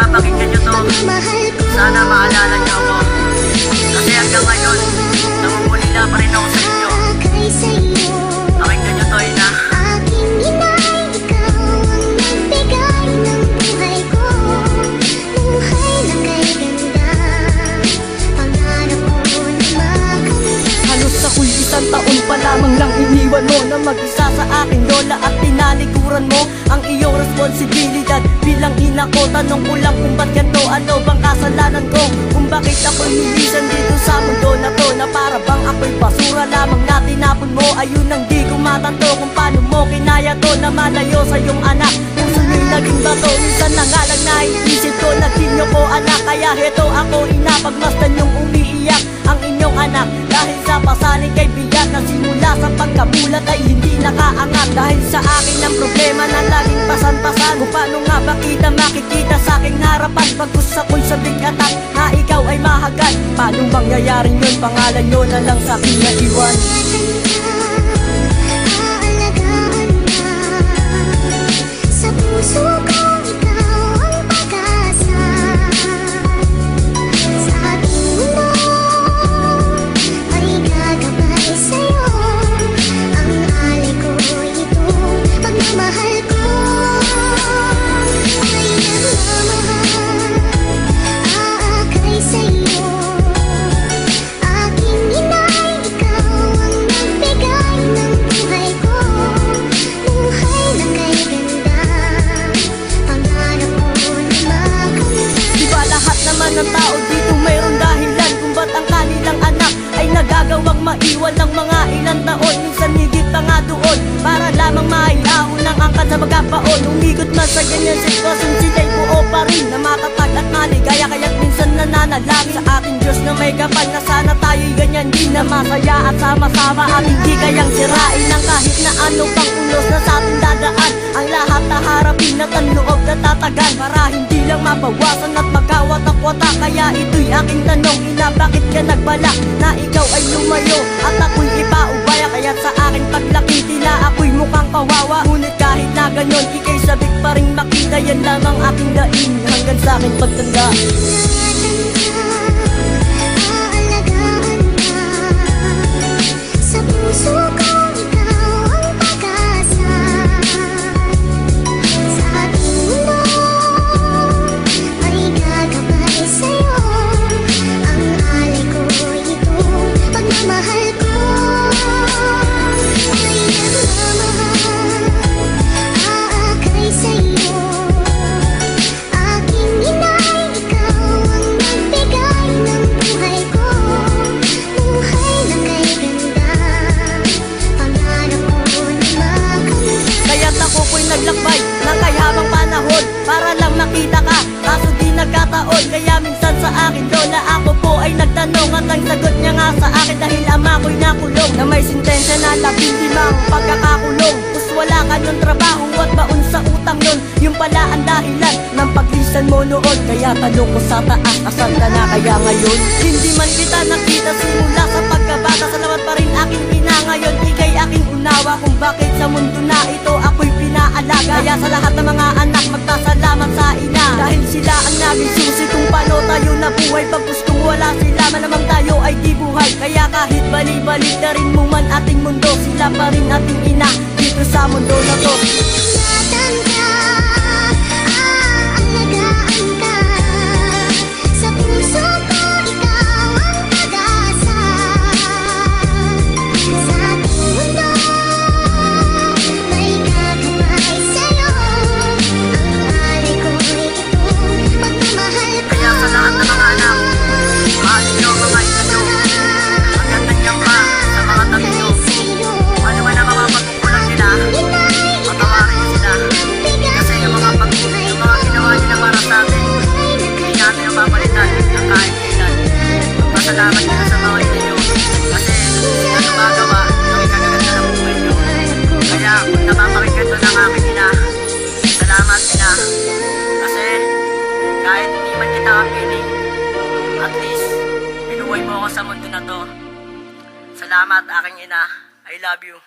mapapakinggan nyo to, sana maalala nyo ako. Kasi hanggang ngayon, namumulila pa rin ako sa inyo. Pakinggan nyo to, ina. Isang taon pa lamang lang iniwan mo na mag-isa sa aking lola at tinalikuran mo ang iyong responsibilidad bilang ina ko. Tanong ko lang kung ba't ganito, ano bang kasalanan ko? Kung bakit ako'y nilisan dito sa mundo na to, na para bang ako'y basura lamang na tinapon mo. Ayun ang di ko matanto kung paano mo kinaya to, na malayo sa iyong anak. Puso nyo'y naging bato, minsan na nga lang naiisip ko, naging nyo ko anak. Kaya heto ako ina, pagmasdan yung umiiyak ang inyong anak. Dahil sa pasaling kay biyak na simula sa pagkabulat ay hindi nakaangat. Dahil sa akin ang problema na laging pasan-pasan. Kung paano nga ba kita makikita sa aking harapan, pagkus ako'y sabik atak na ikaw ay mahagad. Paano mangyayari yun, pangalan nyo na lang sa akin na iwan. Sa puso ko ng tao dito mayroong dahilan kung ba't ang kanilang anak ay nagagawang maiwan ng mga ilang taon. Minsan higit pa nga doon para lamang maiahon ng angkan sa magapaon. Umigot man sa ganyan sitwasyon, sila'y buo pa rin na matatag at maligaya. Kaya't minsan nananalangin sa ating Diyos na may kapal na sana tayo'y ganyan din na masaya at sama-sama at hindi kayang sirain ng kahit na anong pang ulos na sa ating dadaan. Ang lahat na harapin at ang loob na tatagan para hindi lang mabawasan at magkawatak-wata. Kaya ito'y aking tanong, ina, bakit ka nagbalak na ikaw ay lumayo at ako'y ipaubaya? Kaya't sa aking paglaki tila ako'y mukhang kawawa, ngunit kahit na ganon ika'y sabik pa rin makita. Yan lamang aking daing hanggang sa aking pagtanda. sa puso ko. Naglakbay ng kayhabang panahon para lang makita ka, kaso di nagkataon. Kaya minsan sa akin lola ako po ay nagtanong, at ang sagot niya nga sa akin dahil ama ko'y nakulong na may sintensya na 15 pagkakakulong. Tapos wala ka ng trabaho at baon sa utang nun, yung pala ang dahilan ng paglisan mo noon. Kaya tanong ko sa taas, asan ka na kaya ngayon? Hindi man kita nakita simula sa pagkabata, salamat pa rin aking ina. Ngayon ika'y aking unawa kung bakit sa mundo na ito ako'y pinaalaga. Kaya sa lahat ng mga anak magpasalamat sa ina, dahil sila ang naging susi kung paano tayo nabuhay. Pag gustong wala sila, malamang tayo ay di buhay. Kaya kahit bali-balik na rin mo man ating mundo, sila pa rin ating ina dito sa mundo na to. Salamat nyo sa mga inyo, kasi ang gumagawa ng ikagaganda ng buhay nyo. Kaya kung napapakinggan to ng aking ina, salamat ina. Kasi kahit hindi man kita kapiling, at least binuhay mo ako sa mundo na to. Salamat aking ina, I love you.